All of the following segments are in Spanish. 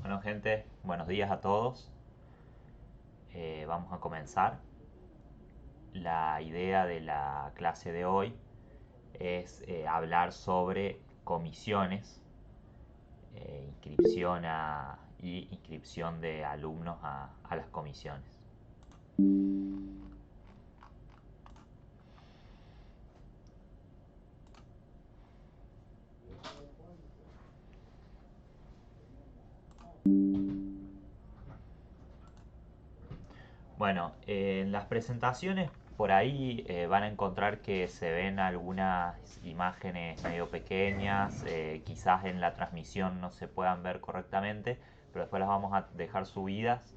Bueno, gente, buenos días a todos. Vamos a comenzar. La idea de la clase de hoy es hablar sobre comisiones, y inscripción de alumnos a las comisiones. Bueno, en las presentaciones por ahí van a encontrar que se ven algunas imágenes medio pequeñas, quizás en la transmisión no se puedan ver correctamente, pero después las vamos a dejar subidas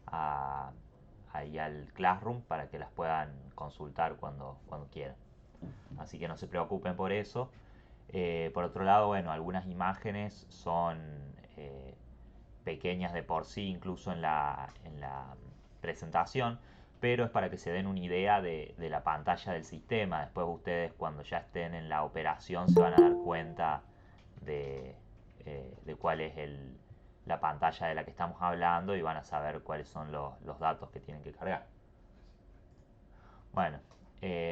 a- ahí al Classroom para que las puedan consultar cuando quieran. Así que no se preocupen por eso. Por otro lado, bueno, algunas imágenes son eh, pequeñas de por sí, incluso en la presentación, pero es para que se den una idea de la pantalla del sistema. Después ustedes cuando ya estén en la operación se van a dar cuenta de, de cuál es la pantalla de la que estamos hablando y van a saber cuáles son los datos que tienen que cargar. Bueno,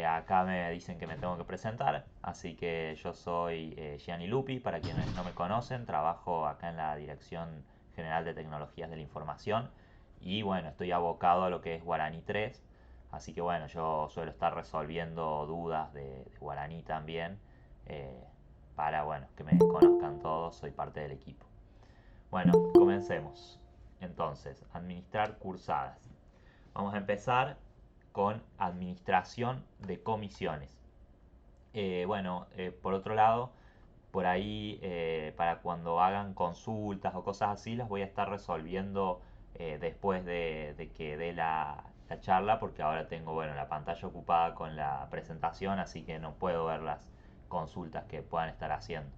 acá me dicen que me tengo que presentar, así que yo soy Gianni Lupi, para quienes no me conocen, trabajo acá en la Dirección General de Tecnologías de la Información y bueno, estoy abocado a lo que es Guaraní 3, así que bueno, yo suelo estar resolviendo dudas de Guaraní también, eh, para bueno, que me conozcan todos, soy parte del equipo. Bueno, comencemos. Entonces, administrar cursadas. Vamos a empezar con administración de comisiones. Por otro lado, por ahí para cuando hagan consultas o cosas así, las voy a estar resolviendo después de que dé la charla, porque ahora tengo bueno, la pantalla ocupada con la presentación, así que no puedo ver las consultas que puedan estar haciendo.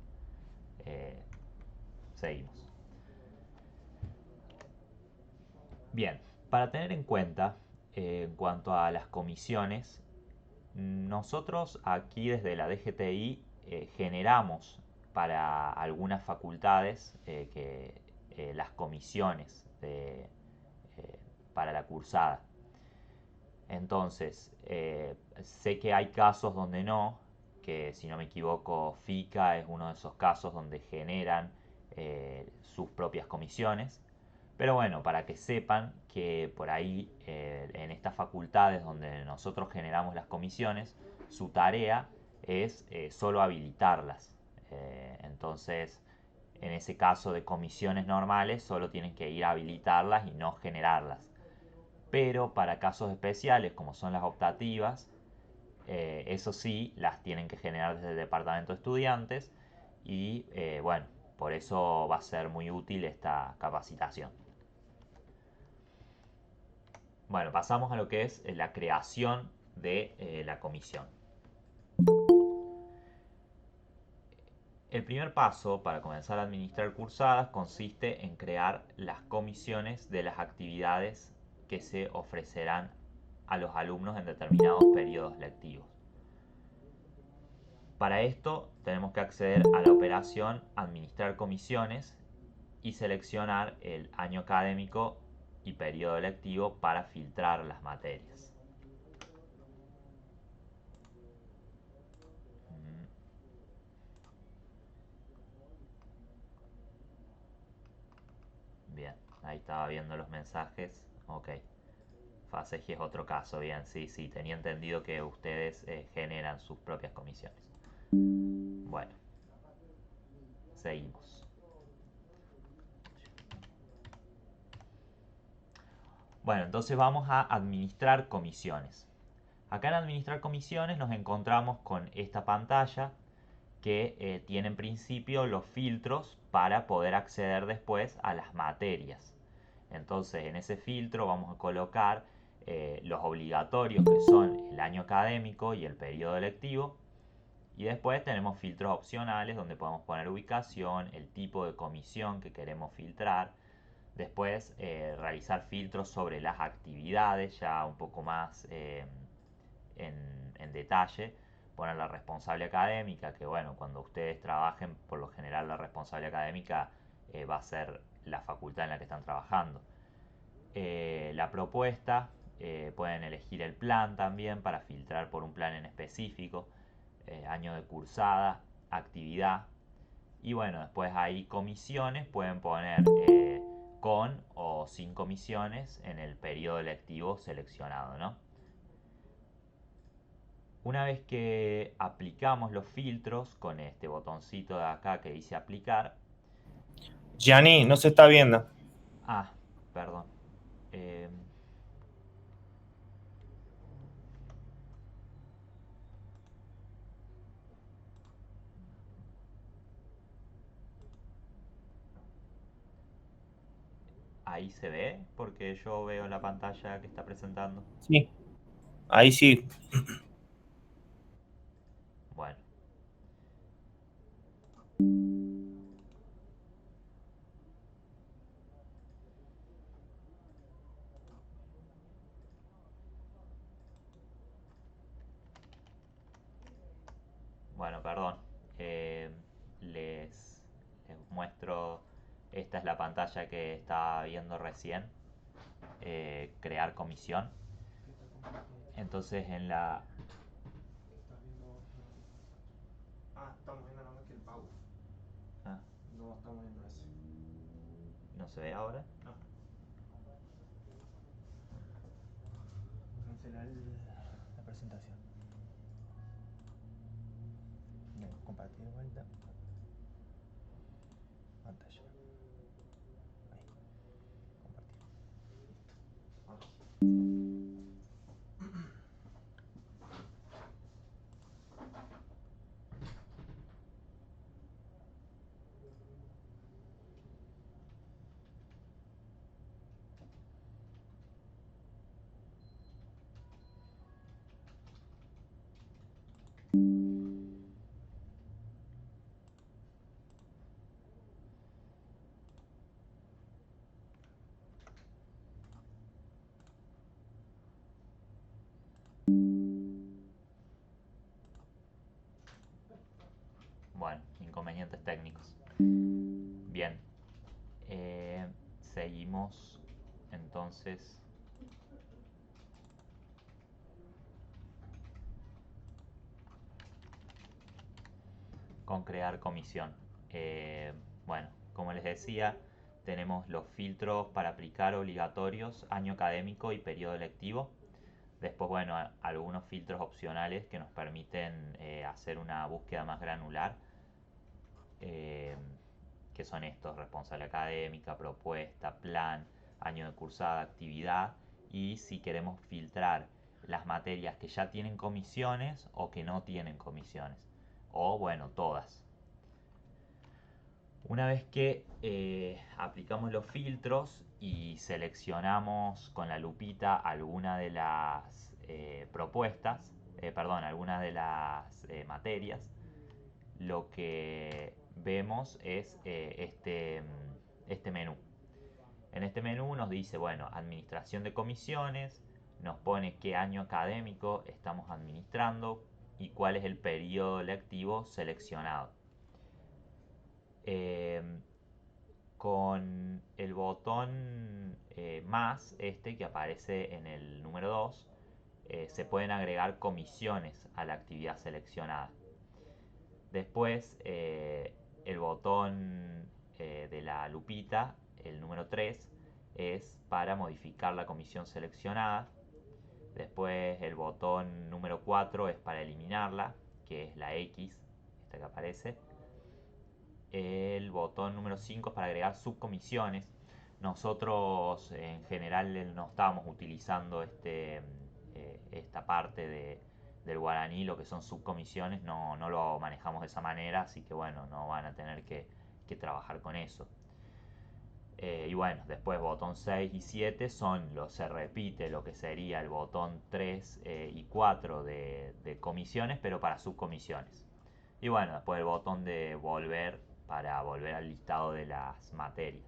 Eh, Seguimos. Bien, para tener en cuenta en cuanto a las comisiones, nosotros aquí desde la DGTI generamos para algunas facultades las comisiones para la cursada. Entonces, sé que hay casos donde no, que si no me equivoco, FICA es uno de esos casos donde generan sus propias comisiones. Pero bueno, para que sepan que por ahí en estas facultades donde nosotros generamos las comisiones, su tarea es solo habilitarlas. Entonces, en ese caso de comisiones normales, solo tienen que ir a habilitarlas y no generarlas. Pero para casos especiales, como son las optativas, eso sí, las tienen que generar desde el departamento de estudiantes y bueno, por eso va a ser muy útil esta capacitación. Bueno, pasamos a lo que es la creación de la comisión. El primer paso para comenzar a administrar cursadas consiste en crear las comisiones de las actividades que se ofrecerán a los alumnos en determinados periodos lectivos. Para esto tenemos que acceder a la operación Administrar comisiones y seleccionar el año académico y periodo lectivo para filtrar las materias. Bien, ahí estaba viendo los mensajes. Ok. Fasegi es otro caso. Bien, sí, sí. Tenía entendido que ustedes generan sus propias comisiones. Bueno, seguimos. Bueno, entonces vamos a administrar comisiones. Acá en administrar comisiones nos encontramos con esta pantalla que tiene en principio los filtros para poder acceder después a las materias. Entonces en ese filtro vamos a colocar los obligatorios que son el año académico y el periodo lectivo. Y después tenemos filtros opcionales donde podemos poner ubicación, el tipo de comisión que queremos filtrar. Después realizar filtros sobre las actividades ya un poco más en, en detalle. Poner la responsable académica, que bueno, cuando ustedes trabajen, por lo general la responsable académica va a ser la facultad en la que están trabajando. La propuesta, pueden elegir el plan también para filtrar por un plan en específico, año de cursada, actividad. Y bueno, después hay comisiones, pueden poner con o sin comisiones en el periodo lectivo seleccionado, ¿no? Una vez que aplicamos los filtros con este botoncito de acá que dice aplicar. Gianni, no se está viendo. Ah, perdón. Eh, Ahí se ve porque yo veo la pantalla que está presentando. Sí, ahí sí. Bueno, bueno, perdón. Eh, les, les muestro. Esta es la pantalla que estaba viendo recién. Crear comisión. Entonces en la... Ah, estamos viendo nada más que el pago. Ah, No estamos viendo ese. ¿no se ve ahora? No. Cancelar la presentación. No, compartir de vuelta. Pantalla. Ahí. Compartir. Listo. Ahora sí. Bueno, inconvenientes técnicos. Bien. Seguimos entonces con crear comisión. Bueno, como les decía, tenemos los filtros para aplicar obligatorios, año académico y periodo lectivo. Después, bueno, algunos filtros opcionales que nos permiten hacer una búsqueda más granular, eh, que son estos: responsable académica, propuesta, plan, año de cursada, actividad, y si queremos filtrar las materias que ya tienen comisiones o que no tienen comisiones, o bueno, todas. Una vez que aplicamos los filtros y seleccionamos con la lupita alguna de las propuestas, perdón, alguna de las materias, lo que vemos es este menú. En este menú nos dice, bueno, administración de comisiones, nos pone qué año académico estamos administrando y cuál es el periodo lectivo seleccionado. Eh, con el botón más, este que aparece en el número 2, se pueden agregar comisiones a la actividad seleccionada. Después, el botón de la lupita, el número 3, es para modificar la comisión seleccionada. Después el botón número 4 es para eliminarla, que es la X, esta que aparece. El botón número 5 es para agregar subcomisiones. Nosotros en general no estábamos utilizando esta parte del guaraní, lo que son subcomisiones, no lo manejamos de esa manera, así que bueno, no van a tener que trabajar con eso. Y bueno, después botón 6 y 7 se repite lo que sería el botón 3 y 4 de comisiones, pero para subcomisiones. Y bueno, después el botón de volver para volver al listado de las materias.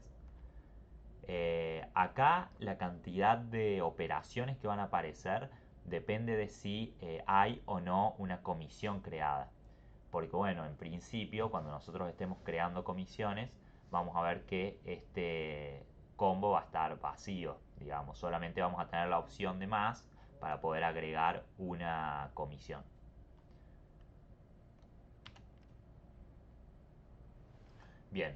Acá la cantidad de operaciones que van a aparecer depende de si hay o no una comisión creada. Porque bueno, en principio, cuando nosotros estemos creando comisiones, vamos a ver que este combo va a estar vacío, digamos, solamente vamos a tener la opción de más para poder agregar una comisión. Bien,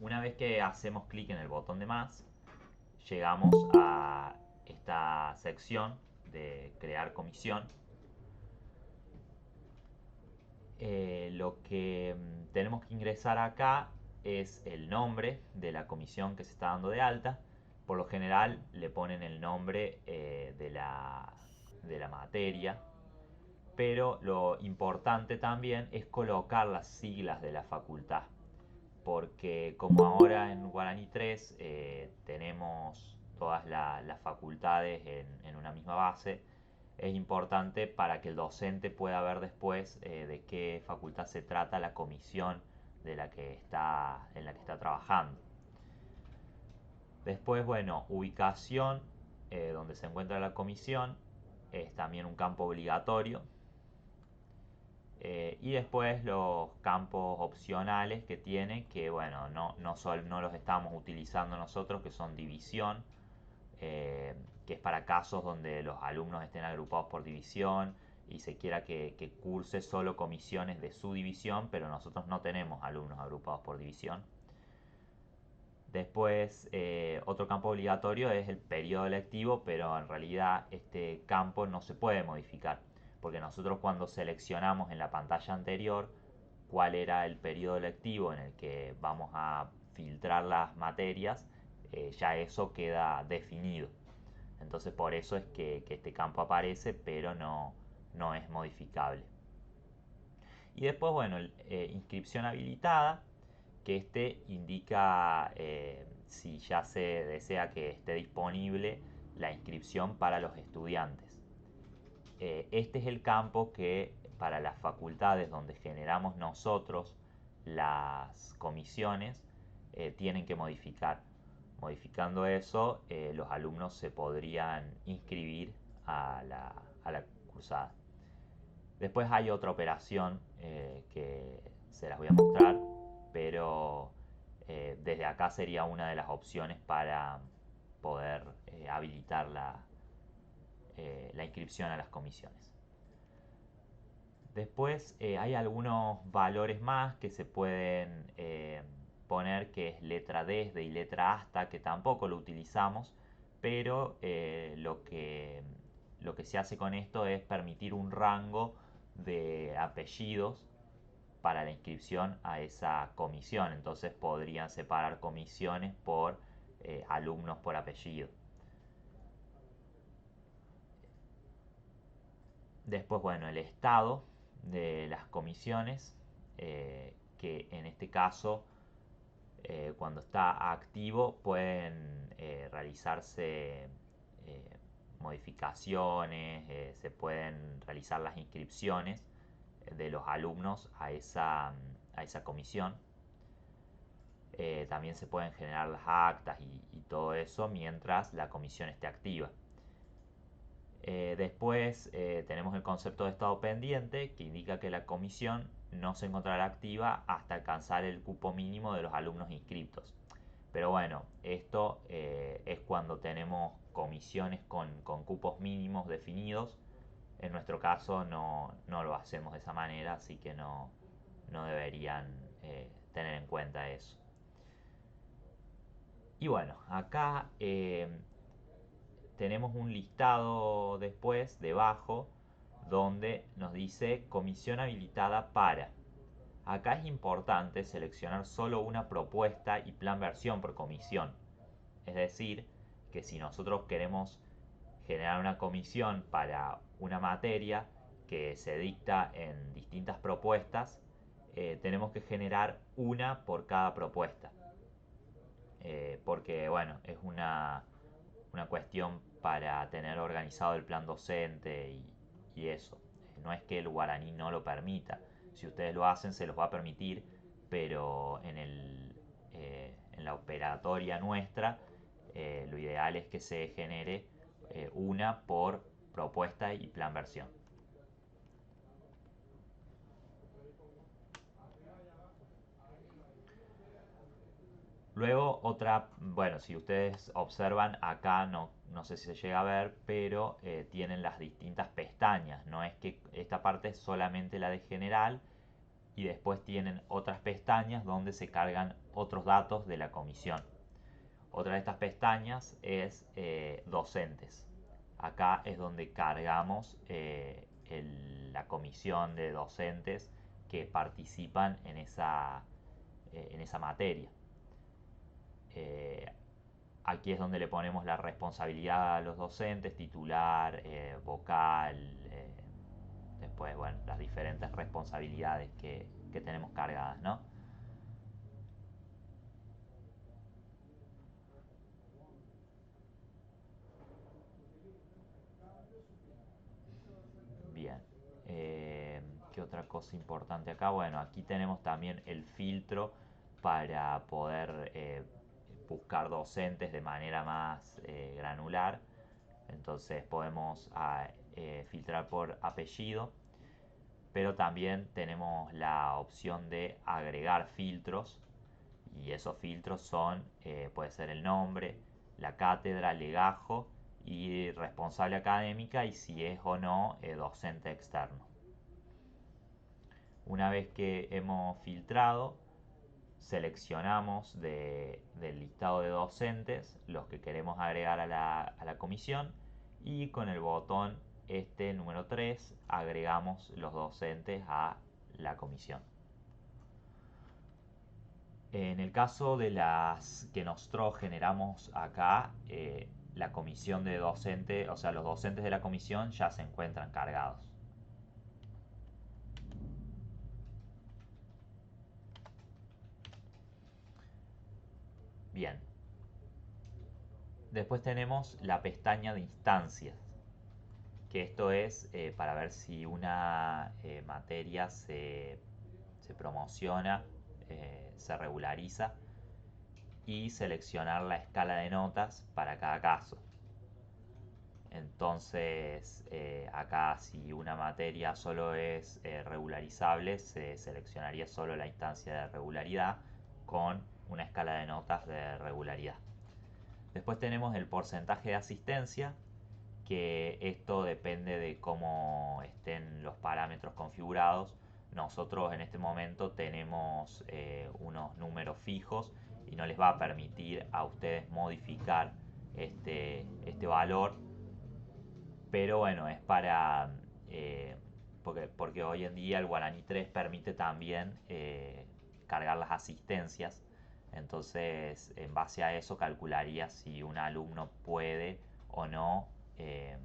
una vez que hacemos clic en el botón de más, llegamos a esta sección de crear comisión. Lo que tenemos que ingresar acá es el nombre de la comisión que se está dando de alta. Por lo general le ponen el nombre de la materia, pero lo importante también es colocar las siglas de la facultad, porque como ahora en Guaraní 3 tenemos todas las facultades en una misma base, es importante para que el docente pueda ver después de qué facultad se trata la comisión en la que está trabajando. Después, bueno, ubicación, donde se encuentra la comisión, es también un campo obligatorio. Y después los campos opcionales que tiene, que bueno, no los estamos utilizando nosotros, que son división, que es para casos donde los alumnos estén agrupados por división y se quiera que curse solo comisiones de su división, pero nosotros no tenemos alumnos agrupados por división. Después, otro campo obligatorio es el periodo lectivo, pero en realidad este campo no se puede modificar, porque nosotros cuando seleccionamos en la pantalla anterior cuál era el periodo lectivo en el que vamos a filtrar las materias, ya eso queda definido. Entonces por eso es que este campo aparece, pero no es modificable. Y después, bueno, inscripción habilitada, que este indica si ya se desea que esté disponible la inscripción para los estudiantes. Este es el campo que para las facultades donde generamos nosotros las comisiones tienen que modificar. Modificando eso, los alumnos se podrían inscribir a la cursada. Después hay otra operación que se las voy a mostrar, pero desde acá sería una de las opciones para poder habilitar la inscripción a las comisiones. Después hay algunos valores más que se pueden poner, que es letra desde y letra hasta, que tampoco lo utilizamos, pero lo que se hace con esto es permitir un rango de apellidos para la inscripción a esa comisión. Entonces podrían separar comisiones por alumnos por apellido. Después, bueno, el estado de las comisiones, que en este caso, cuando está activo, pueden realizarse modificaciones, se pueden realizar las inscripciones de los alumnos a esa comisión. También se pueden generar las actas y todo eso mientras la comisión esté activa. Después tenemos el concepto de estado pendiente, que indica que la comisión no se encontrará activa hasta alcanzar el cupo mínimo de los alumnos inscritos. Pero bueno, esto es cuando tenemos comisiones con cupos mínimos definidos. En nuestro caso no lo hacemos de esa manera, así que no deberían tener en cuenta eso. Y bueno, acá tenemos un listado después, debajo, donde nos dice comisión habilitada para. Acá es importante seleccionar solo una propuesta y plan versión por comisión. Es decir, que si nosotros queremos generar una comisión para una materia que se dicta en distintas propuestas, tenemos que generar una por cada propuesta. Porque, bueno, es una cuestión para tener organizado el plan docente y eso. No es que el guaraní no lo permita. Si ustedes lo hacen, se los va a permitir, pero en la operatoria nuestra, lo ideal es que se genere una por propuesta y plan versión. Luego otra, bueno, si ustedes observan acá, no sé si se llega a ver, pero tienen las distintas pestañas. No es que esta parte es solamente la de general y después tienen otras pestañas donde se cargan otros datos de la comisión. Otra de estas pestañas es docentes. Acá es donde cargamos la comisión de docentes que participan en esa materia. Eh, Aquí es donde le ponemos la responsabilidad a los docentes, titular, vocal, después, bueno, las diferentes responsabilidades que tenemos cargadas, ¿no? Bien. ¿Qué otra cosa importante acá? Bueno, aquí tenemos también el filtro para poder buscar docentes de manera más granular. Entonces podemos filtrar por apellido, pero también tenemos la opción de agregar filtros y esos filtros son, puede ser el nombre, la cátedra, legajo y responsable académica y si es o no docente externo. Una vez que hemos filtrado, seleccionamos del listado de docentes los que queremos agregar a la comisión y con el botón número 3 agregamos los docentes a la comisión. En el caso de las que nosotros generamos acá, la comisión de docente, o sea, los docentes de la comisión ya se encuentran cargados. Bien. Después tenemos la pestaña de instancias, que esto es para ver si una materia se promociona, se regulariza y seleccionar la escala de notas para cada caso. Entonces, acá si una materia solo es regularizable, se seleccionaría solo la instancia de regularidad con una escala de notas de regularidad. Después tenemos el porcentaje de asistencia, que esto depende de cómo estén los parámetros configurados. Nosotros en este momento tenemos unos números fijos y no les va a permitir a ustedes modificar este valor, pero bueno, es para porque hoy en día el Guaraní 3 permite también cargar las asistencias. Entonces, en base a eso calcularía si un alumno puede o no eh,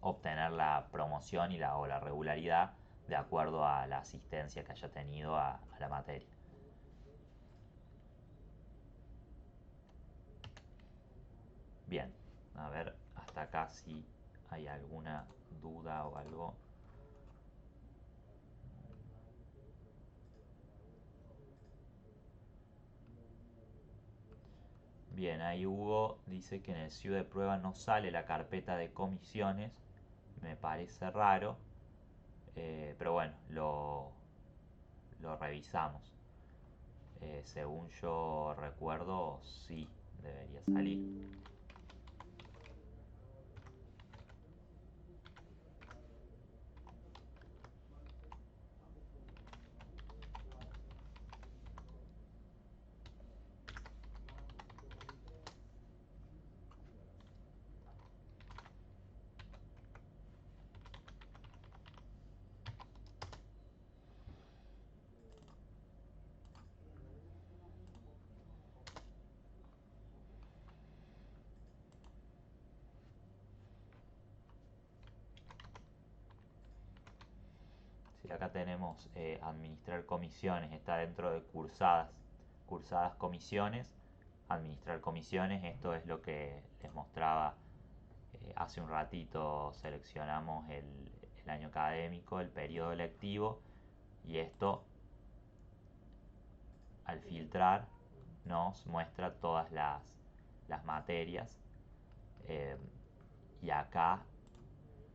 obtener la promoción o la regularidad de acuerdo a la asistencia que haya tenido a la materia. Bien, a ver hasta acá si hay alguna duda o algo. Bien, ahí Hugo dice que en el CIU de prueba no sale la carpeta de comisiones. Me parece raro, pero bueno, lo revisamos. Según yo recuerdo, sí, debería salir. Si acá tenemos administrar comisiones, está dentro de cursadas comisiones, administrar comisiones, esto es lo que les mostraba hace un ratito. Seleccionamos el año académico, el periodo lectivo y esto al filtrar nos muestra todas las materias eh, y acá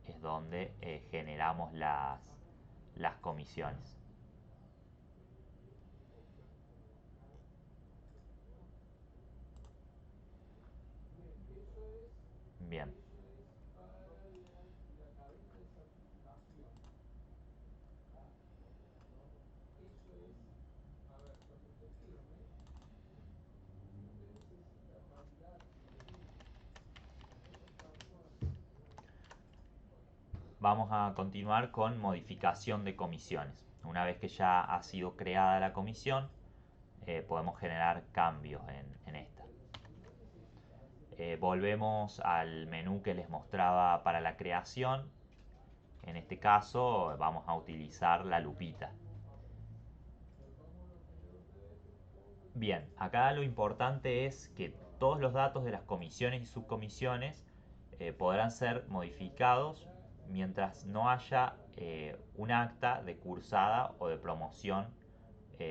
es donde generamos las comisiones. vamos a continuar con modificación de comisiones. Una vez que ya ha sido creada la comisión, podemos generar cambios en esta. Volvemos al menú que les mostraba para la creación. En este caso vamos a utilizar la lupita. Bien, acá lo importante es que todos los datos de las comisiones y subcomisiones podrán ser modificados mientras no haya un acta de cursada o de promoción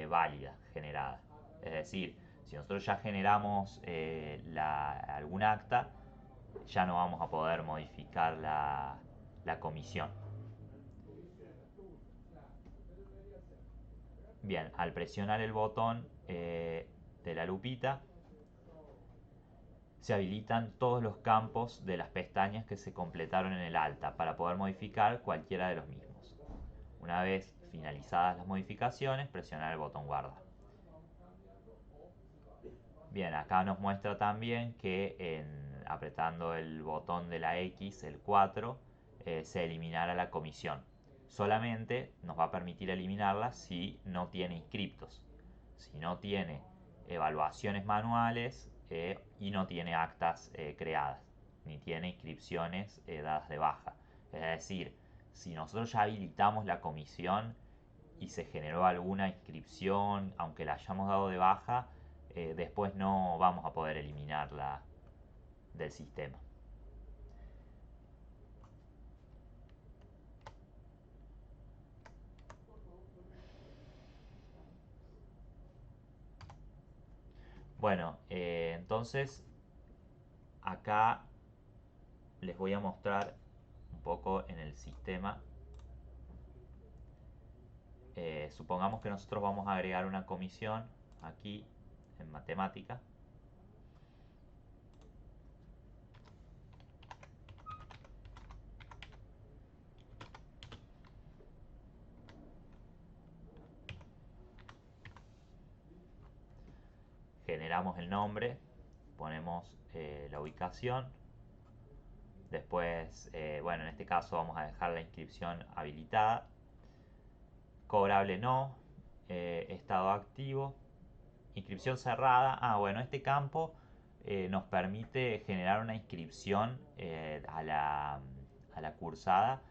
válida generada. Es decir, si nosotros ya generamos algún acta, ya no vamos a poder modificar la comisión. Bien, al presionar el botón de la lupita, se habilitan todos los campos de las pestañas que se completaron en el alta para poder modificar cualquiera de los mismos. Una vez finalizadas las modificaciones, presionar el botón guarda. Bien, acá nos muestra también que apretando el botón de la X, el 4, se eliminará la comisión. Solamente nos va a permitir eliminarla si no tiene inscriptos. Si no tiene evaluaciones manuales y no tiene actas creadas, ni tiene inscripciones dadas de baja. Es decir, si nosotros ya habilitamos la comisión y se generó alguna inscripción, aunque la hayamos dado de baja, después no vamos a poder eliminarla del sistema. Bueno, entonces acá les voy a mostrar un poco en el sistema. Supongamos que nosotros vamos a agregar una comisión aquí en matemática. Generamos el nombre, ponemos la ubicación. Después, bueno, en este caso vamos a dejar la inscripción habilitada. Cobrable no, estado activo, inscripción cerrada. Bueno, este campo nos permite generar una inscripción a la cursada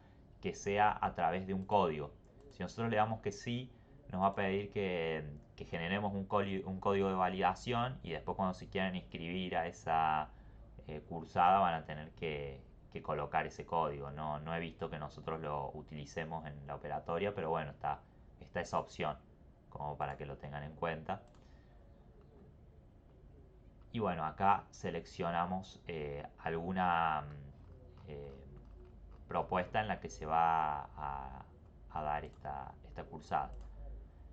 que sea a través de un código. Si nosotros le damos que sí, nos va a pedir que generemos un código de validación y después cuando se quieran inscribir a esa cursada van a tener que colocar ese código. No he visto que nosotros lo utilicemos en la operatoria, pero bueno, está esa opción como para que lo tengan en cuenta. Y bueno, acá seleccionamos alguna propuesta en la que se va a dar esta cursada.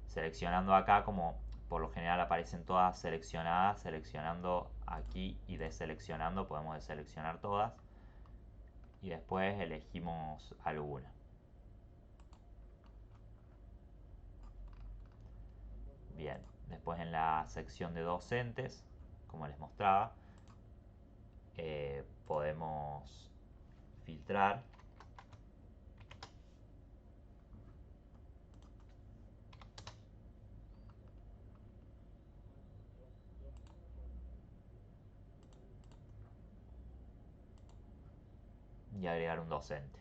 Seleccionando acá, como por lo general aparecen todas seleccionadas, seleccionando aquí y deseleccionando podemos deseleccionar todas y después elegimos alguna. Bien, después en la sección de docentes, como les mostraba, podemos filtrar y agregar un docente.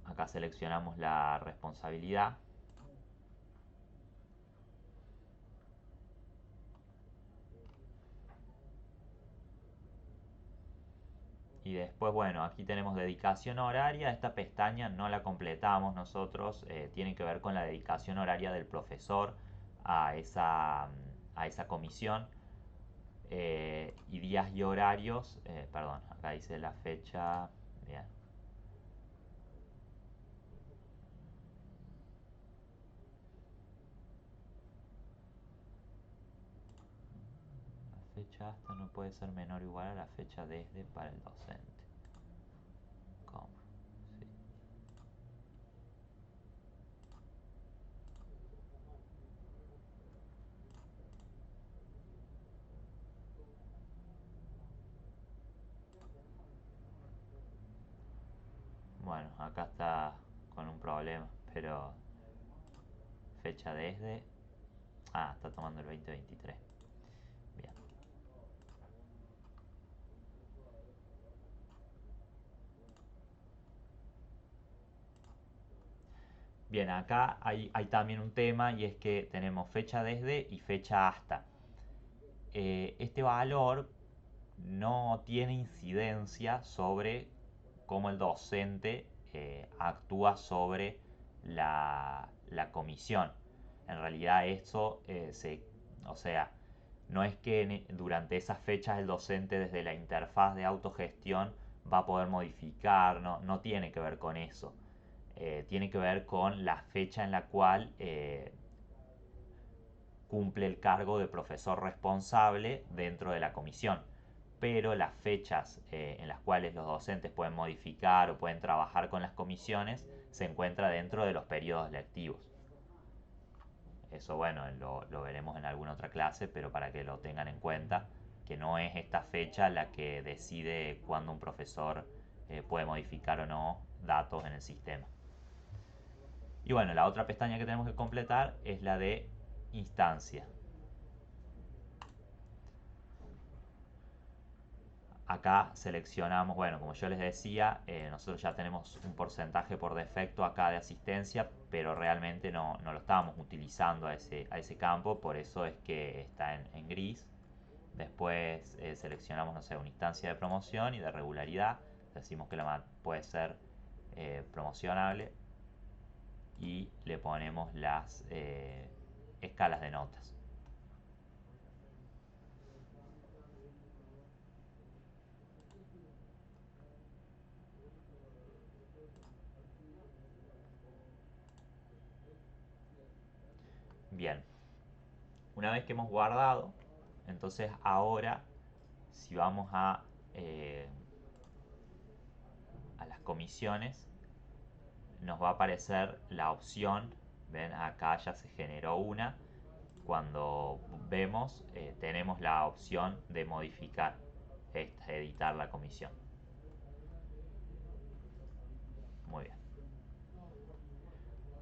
Acá seleccionamos la responsabilidad. Y después, bueno, aquí tenemos dedicación horaria. Esta pestaña no la completamos nosotros. Tiene que ver con la dedicación horaria del profesor a esa comisión. Y días y horarios. Perdón, acá dice la fecha. Bien. La fecha hasta no puede ser menor o igual a la fecha desde para el docente. ¿Cómo? Sí. Bueno, acá está con un problema, pero fecha desde... Ah, está tomando el 2023. Bien. Bien, acá hay también un tema y es que tenemos fecha desde y fecha hasta. Este valor no tiene incidencia sobre cómo el docente actúa sobre la comisión. En realidad eso o sea, no es que durante esas fechas el docente desde la interfaz de autogestión va a poder modificar, no tiene que ver con eso. Tiene que ver con la fecha en la cual cumple el cargo de profesor responsable dentro de la comisión. Pero las fechas en las cuales los docentes pueden modificar o pueden trabajar con las comisiones se encuentra dentro de los periodos lectivos. Eso, bueno, lo veremos en alguna otra clase, pero para que lo tengan en cuenta, que no es esta fecha la que decide cuándo un profesor puede modificar o no datos en el sistema. Y bueno, la otra pestaña que tenemos que completar es la de instancia. Acá seleccionamos, bueno, como yo les decía, nosotros ya tenemos un porcentaje por defecto acá de asistencia, pero realmente no lo estábamos utilizando a ese campo, por eso es que está en gris. Después seleccionamos, no sé, una instancia de promoción y de regularidad. Decimos que puede ser promocionable y le ponemos las escalas de notas. Bien, una vez que hemos guardado, entonces ahora si vamos a las comisiones, nos va a aparecer la opción, ven acá ya se generó una, cuando vemos tenemos la opción de modificar, editar la comisión. Muy bien.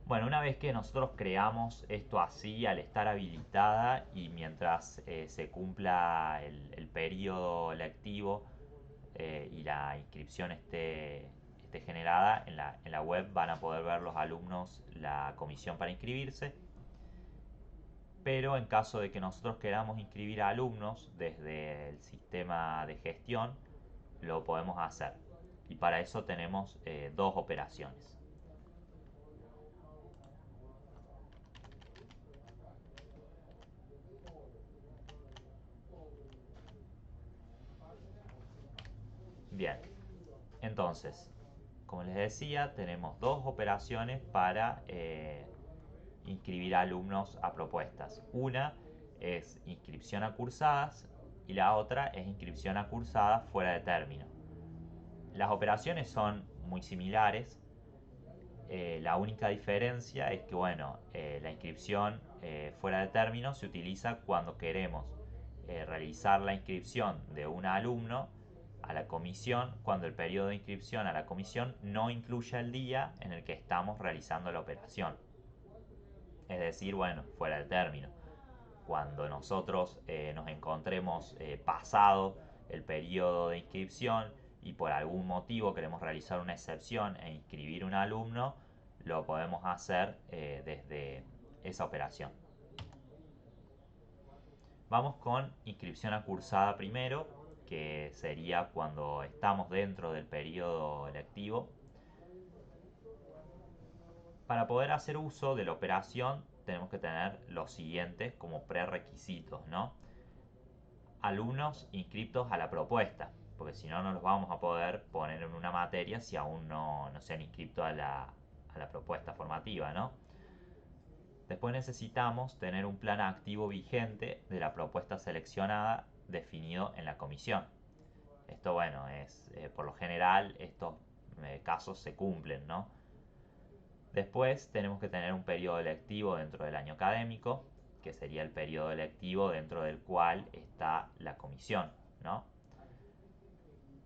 Bueno, una vez que nosotros creamos esto así, al estar habilitada y mientras se cumpla el periodo lectivo y la inscripción esté generada, en la web van a poder ver los alumnos la comisión para inscribirse. Pero en caso de que nosotros queramos inscribir a alumnos desde el sistema de gestión, lo podemos hacer. Y para eso tenemos dos operaciones. Bien, entonces, como les decía, tenemos dos operaciones para inscribir alumnos a propuestas. Una es inscripción a cursadas y la otra es inscripción a cursadas fuera de término. Las operaciones son muy similares. La única diferencia es que, bueno, la inscripción fuera de término se utiliza cuando queremos realizar la inscripción de un alumno a la comisión, cuando el periodo de inscripción a la comisión no incluye el día en el que estamos realizando la operación. Es decir, bueno, fuera de término. Cuando nosotros nos encontremos pasado el periodo de inscripción y por algún motivo queremos realizar una excepción e inscribir un alumno, lo podemos hacer desde esa operación. Vamos con inscripción a cursada primero, que sería cuando estamos dentro del periodo lectivo. Para poder hacer uso de la operación tenemos que tener los siguientes como prerequisitos, ¿no? Alumnos inscritos a la propuesta, porque si no, no los vamos a poder poner en una materia si aún no se han inscrito a la propuesta formativa, ¿no? Después necesitamos tener un plan activo vigente de la propuesta seleccionada definido en la comisión. Esto, bueno, es por lo general estos casos se cumplen, ¿no? Después tenemos que tener un periodo lectivo dentro del año académico, que sería el periodo lectivo dentro del cual está la comisión, ¿no?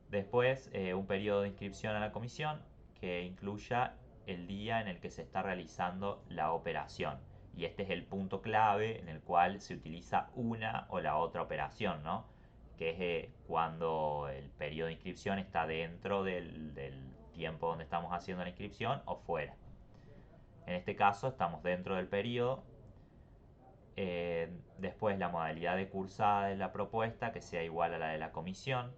Después un periodo de inscripción a la comisión, que incluya el día en el que se está realizando la operación. Y este es el punto clave en el cual se utiliza una o la otra operación, ¿no? Que es cuando el periodo de inscripción está dentro del tiempo donde estamos haciendo la inscripción o fuera. En este caso estamos dentro del periodo. Después la modalidad de cursada de la propuesta que sea igual a la de la comisión,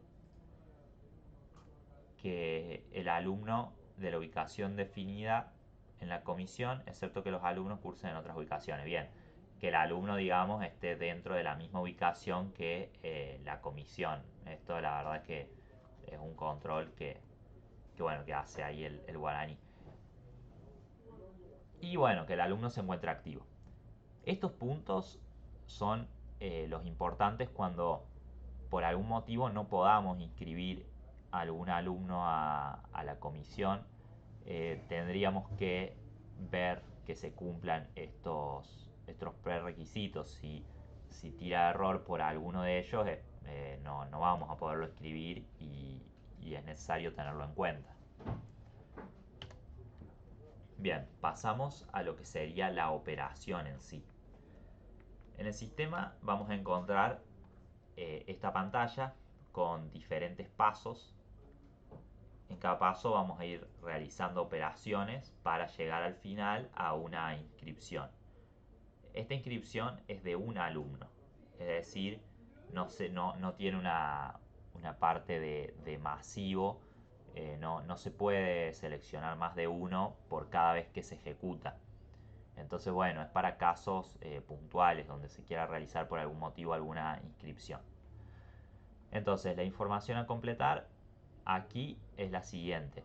que el alumno de la ubicación definida en la comisión, excepto que los alumnos cursen en otras ubicaciones. Bien, que el alumno, digamos, esté dentro de la misma ubicación que la comisión. Esto la verdad es que es un control que hace ahí el guaraní. Y bueno, que el alumno se encuentre activo. Estos puntos son los importantes cuando por algún motivo no podamos inscribir a algún alumno a la comisión. Tendríamos que ver que se cumplan estos prerequisitos. Si tira error por alguno de ellos, no vamos a poderlo escribir y es necesario tenerlo en cuenta. Bien, pasamos a lo que sería la operación en sí. En el sistema vamos a encontrar esta pantalla con diferentes pasos. En cada paso vamos a ir realizando operaciones para llegar al final a una inscripción. Esta inscripción es de un alumno, es decir, no tiene una parte de masivo, no se puede seleccionar más de uno por cada vez que se ejecuta. Entonces, bueno, es para casos puntuales donde se quiera realizar por algún motivo alguna inscripción. Entonces, la información a completar aquí es la siguiente.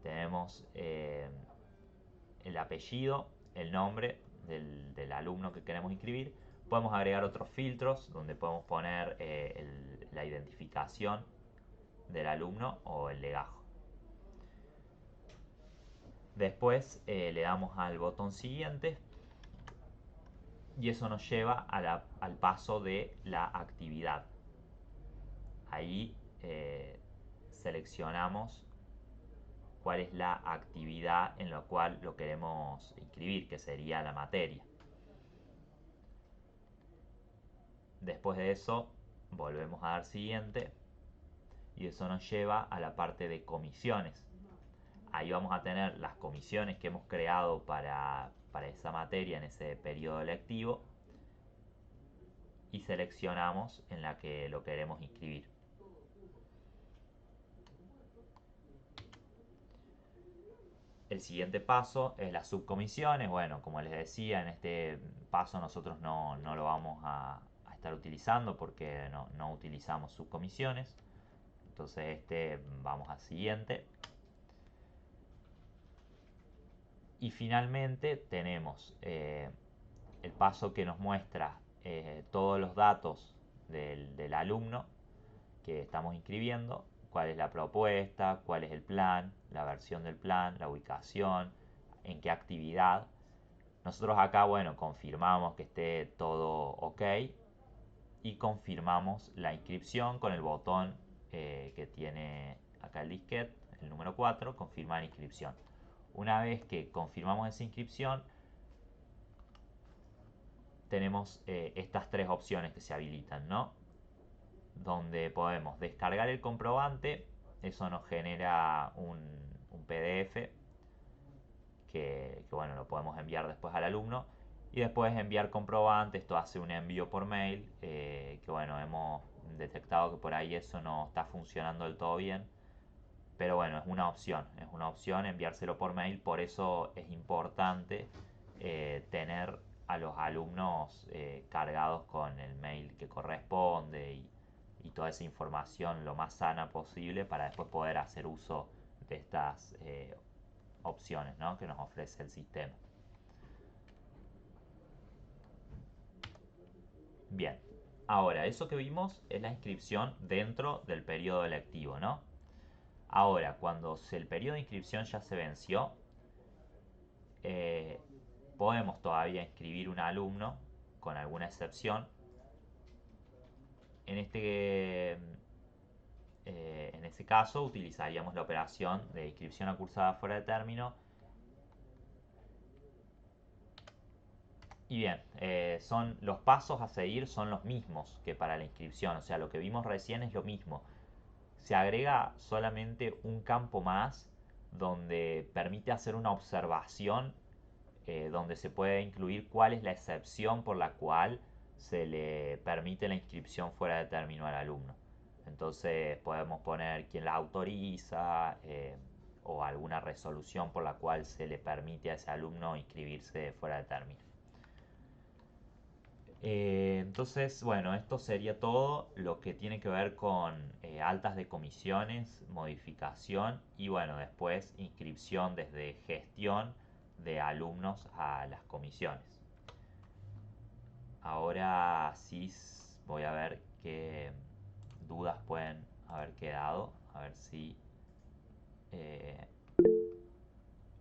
Tenemos el apellido, el nombre del alumno que queremos inscribir. Podemos agregar otros filtros donde podemos poner la identificación del alumno o el legajo. Después le damos al botón siguiente y eso nos lleva al paso de la actividad. Ahí seleccionamos cuál es la actividad en la cual lo queremos inscribir, que sería la materia. Después de eso volvemos a dar siguiente y eso nos lleva a la parte de comisiones. Ahí vamos a tener las comisiones que hemos creado para esa materia en ese periodo lectivo y seleccionamos en la que lo queremos inscribir. El siguiente paso es las subcomisiones. Bueno, como les decía, en este paso nosotros no lo vamos a estar utilizando porque no utilizamos subcomisiones. Entonces vamos al siguiente. Y finalmente tenemos el paso que nos muestra todos los datos del alumno que estamos inscribiendo, cuál es la propuesta, cuál es el plan, la versión del plan, la ubicación, en qué actividad. Nosotros acá, bueno, confirmamos que esté todo ok y confirmamos la inscripción con el botón que tiene acá el disquete, el número 4, confirmar inscripción. Una vez que confirmamos esa inscripción, tenemos estas tres opciones que se habilitan, ¿no? Donde podemos descargar el comprobante, eso nos genera un PDF bueno, lo podemos enviar después al alumno y después enviar comprobante. Esto hace un envío por mail, que bueno, hemos detectado que por ahí eso no está funcionando del todo bien, pero bueno, es una opción enviárselo por mail. Por eso es importante tener a los alumnos cargados con el mail que corresponde y toda esa información lo más sana posible para después poder hacer uso de estas opciones, ¿no?, que nos ofrece el sistema. Bien, ahora eso que vimos es la inscripción dentro del periodo lectivo, ¿no? Ahora, cuando el periodo de inscripción ya se venció, eh, podemos todavía inscribir un alumno con alguna excepción. En en ese caso utilizaríamos la operación de inscripción acursada fuera de término. Y bien, son los pasos a seguir son los mismos que para la inscripción, o sea, lo que vimos recién es lo mismo. Se agrega solamente un campo más donde permite hacer una observación, donde se puede incluir cuál es la excepción por la cual se le permite la inscripción fuera de término al alumno. Entonces podemos poner quién la autoriza, o alguna resolución por la cual se le permite a ese alumno inscribirse fuera de término. Entonces, bueno, esto sería todo lo que tiene que ver con altas de comisiones, modificación y bueno, después inscripción desde gestión de alumnos a las comisiones. Ahora sí voy a ver qué dudas pueden haber quedado, a ver si... eh,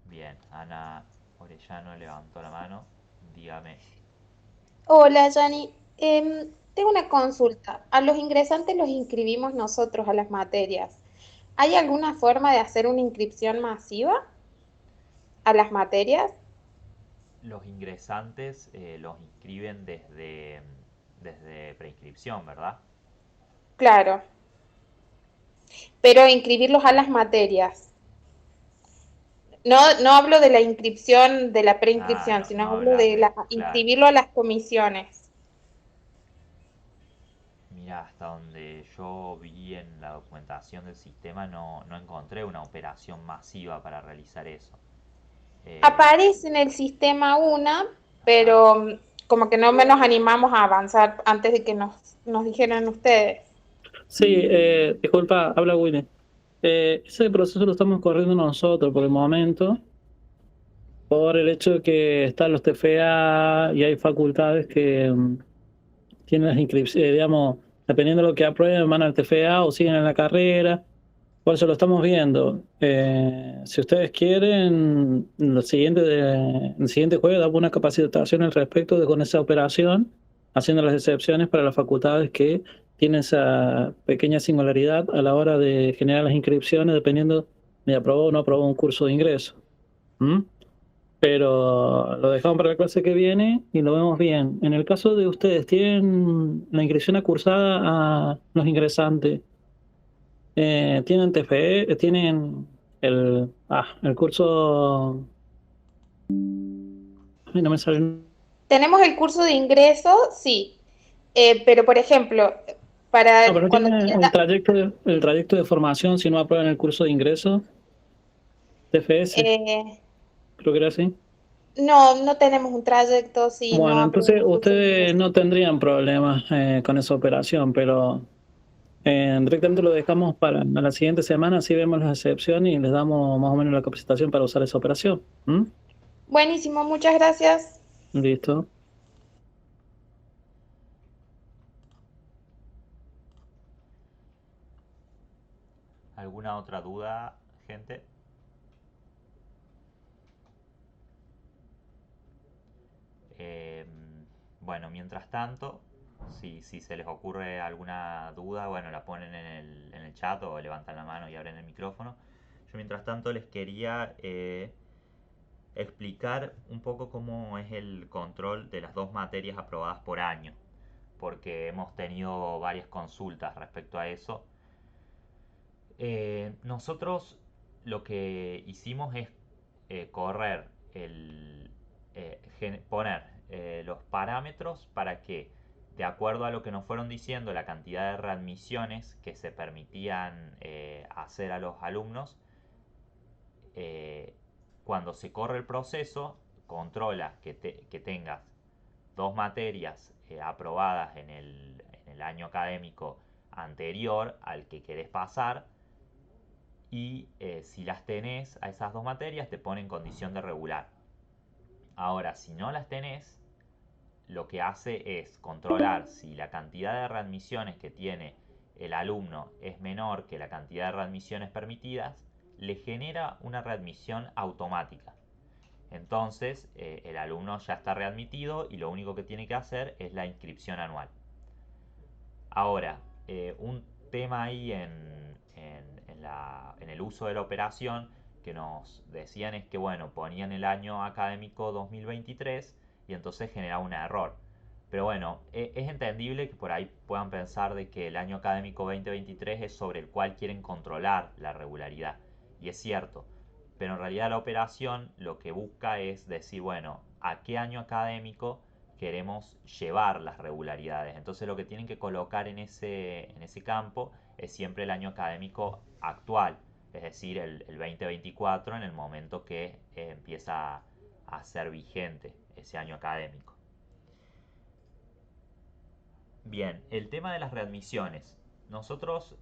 bien, Ana Orellano levantó la mano, dígame. Hola, Yanni. Tengo una consulta. A los ingresantes los inscribimos nosotros a las materias. ¿Hay alguna forma de hacer una inscripción masiva a las materias? Los ingresantes los inscriben desde preinscripción, ¿verdad? Claro, pero inscribirlos a las materias. No, no hablo de la inscripción de la Ah, preinscripción, no, sino no hablo hablas de de... Claro. inscribirlo a las comisiones. Mira, hasta donde yo vi en la documentación del sistema no encontré una operación masiva para realizar eso. Eh, Aparece en el sistema una, ajá. pero como que no nos animamos a avanzar antes de que nos dijeran ustedes. Sí, disculpa, habla Winnie. Ese proceso lo estamos corriendo nosotros por el momento, por el hecho de que están los TFA y hay facultades que tienen las inscripciones, digamos, dependiendo de lo que aprueben, van al TFA o siguen en la carrera. Por eso lo estamos viendo. Si ustedes quieren, el siguiente jueves damos una capacitación al respecto con esa operación, haciendo las excepciones para las facultades que tienen esa pequeña singularidad a la hora de generar las inscripciones, dependiendo de aprobó o no aprobó un curso de ingreso. ¿Mm? Pero lo dejamos para la clase que viene y lo vemos bien. En el caso de ustedes, ¿tienen la inscripción acursada a los ingresantes? ¿Tienen TFE? ¿Tienen el curso? Ay, no me sale. Tenemos el curso de ingreso, sí, pero por ejemplo, No, pero para no cuando tienen el trayecto de formación si no aprueban el curso de ingreso. TFS, eh, creo que era así. no tenemos un trayecto si no Bueno, entonces aprobamos el curso de ustedes ingreso. no tendrían problemas con esa operación, pero directamente lo dejamos para la siguiente semana, así vemos las excepciones y les damos más o menos la capacitación para usar esa operación. ¿Mm? Buenísimo, muchas gracias. Listo. ¿Alguna otra duda, gente? Eh, bueno, mientras tanto, si se les ocurre alguna duda, bueno, la ponen en el chat o levantan la mano y abren el micrófono. Yo mientras tanto les quería explicar un poco cómo es el control de las dos materias aprobadas por año, porque hemos tenido varias consultas respecto a eso. Nosotros lo que hicimos es correr poner los parámetros para que, de acuerdo a lo que nos fueron diciendo, la cantidad de readmisiones que se permitían hacer a los alumnos, eh, cuando se corre el proceso, controla que tengas dos materias aprobadas en el año académico anterior al que querés pasar, y si las tenés a esas dos materias te pone en condición de regular. Ahora, si no las tenés, lo que hace es controlar si la cantidad de readmisiones que tiene el alumno es menor que la cantidad de readmisiones permitidas, le genera una readmisión automática. Entonces, el alumno ya está readmitido y lo único que tiene que hacer es la inscripción anual. Ahora, un tema ahí en el uso de la operación que nos decían es que, bueno, ponían el año académico 2023 y entonces generaba un error. Pero bueno, es entendible que por ahí puedan pensar de que el año académico 2023 es sobre el cual quieren controlar la regularidad. Y es cierto, pero en realidad la operación lo que busca es decir, bueno, ¿a qué año académico queremos llevar las regularidades? Entonces lo que tienen que colocar en ese campo es siempre el año académico actual, es decir, el 2024 en el momento que empieza a ser vigente ese año académico. Bien, el tema de las readmisiones. Nosotros,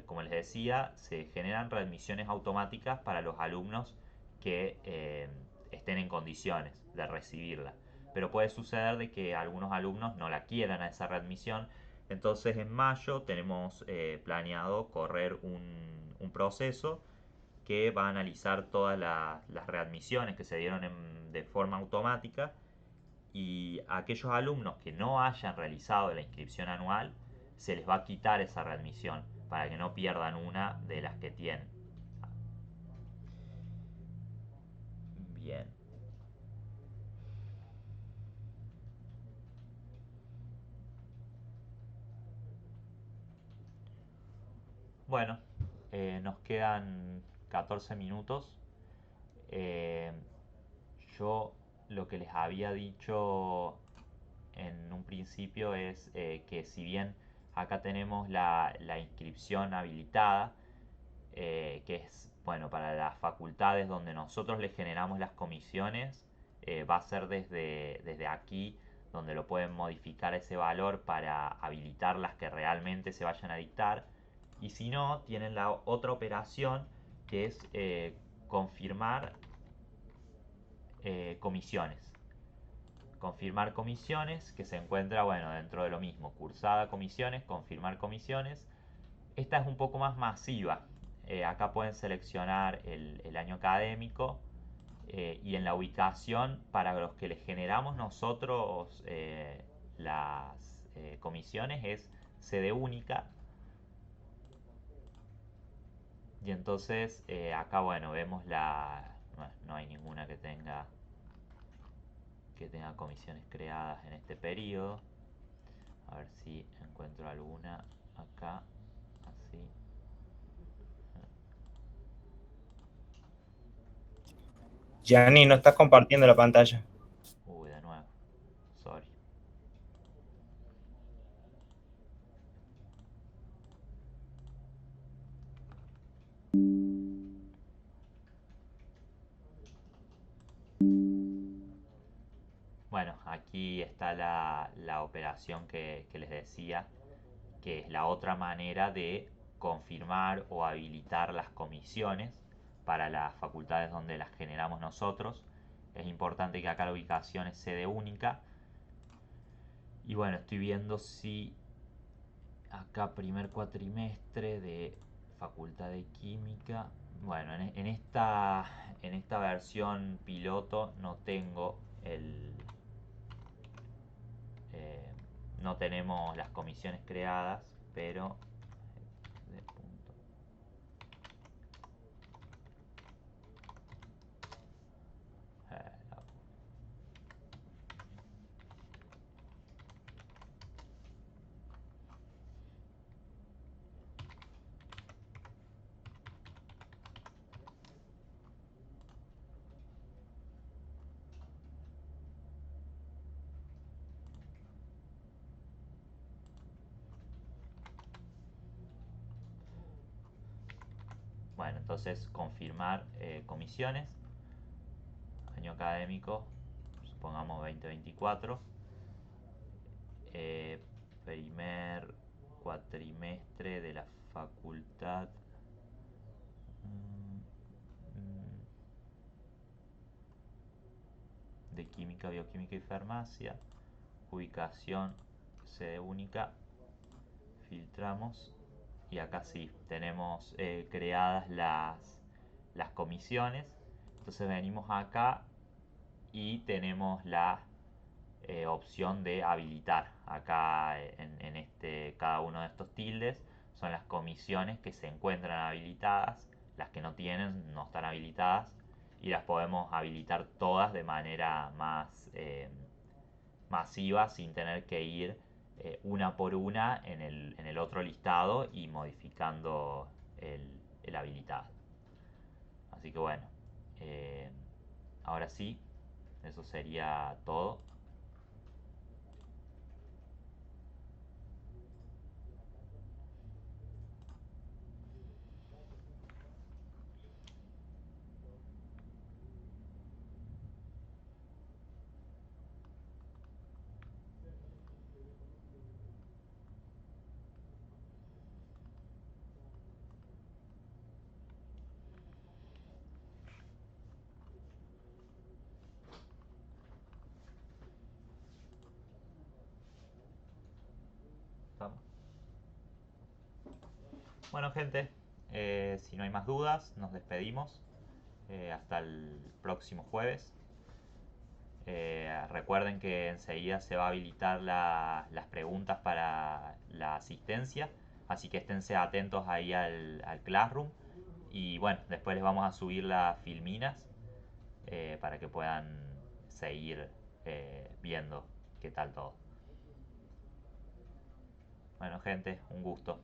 como les decía, se generan readmisiones automáticas para los alumnos que estén en condiciones de recibirla. Pero puede suceder de que algunos alumnos no la quieran a esa readmisión. Entonces en mayo tenemos planeado correr un proceso que va a analizar todas las readmisiones que se dieron de forma automática y a aquellos alumnos que no hayan realizado la inscripción anual se les va a quitar esa readmisión para que no pierdan una de las que tienen. Bien. Bueno, nos quedan 14 minutos. Eh, yo lo que les había dicho en un principio es que si bien acá tenemos la inscripción habilitada, que es, bueno, para las facultades donde nosotros le generamos las comisiones, va a ser desde aquí donde lo pueden modificar ese valor para habilitar las que realmente se vayan a dictar. Y si no, tienen la otra operación que es confirmar comisiones. Confirmar comisiones, que se encuentra, bueno, dentro de lo mismo, cursada comisiones, confirmar comisiones. Esta es un poco más masiva. Acá pueden seleccionar el año académico y en la ubicación para los que les generamos nosotros las comisiones es sede única. Y entonces acá, bueno, vemos no hay ninguna que tenga comisiones creadas en este periodo. A ver si encuentro alguna acá, así. Gianni, no estás compartiendo la pantalla. Uy, de nuevo. Sorry. Bueno, aquí está la operación que les decía, que es la otra manera de confirmar o habilitar las comisiones para las facultades donde las generamos nosotros. Es importante que acá la ubicación es sede única. Y bueno, estoy viendo si acá primer cuatrimestre de Facultad de Química. Bueno, en esta versión piloto no tengo eh, no tenemos las comisiones creadas, pero de punto. La Bueno, entonces confirmar comisiones, año académico, supongamos 2024, eh, primer cuatrimestre de la facultad de Química, Bioquímica y Farmacia, ubicación sede única, filtramos y acá sí, tenemos creadas las comisiones. Entonces venimos acá y tenemos la opción de habilitar acá cada uno de estos tildes son las comisiones que se encuentran habilitadas, las que no tienen no están habilitadas y las podemos habilitar todas de manera más masiva sin tener que ir una por una en el otro listado y modificando el habilitado. Así que bueno, ahora sí, eso sería todo. ¿Estamos? Bueno, gente, si no hay más dudas, nos despedimos. Hasta el próximo jueves. Recuerden que enseguida se va a habilitar las preguntas para la asistencia, así que esténse atentos ahí al Classroom. Y bueno, después les vamos a subir las filminas para que puedan seguir viendo qué tal todo. Bueno, gente, un gusto.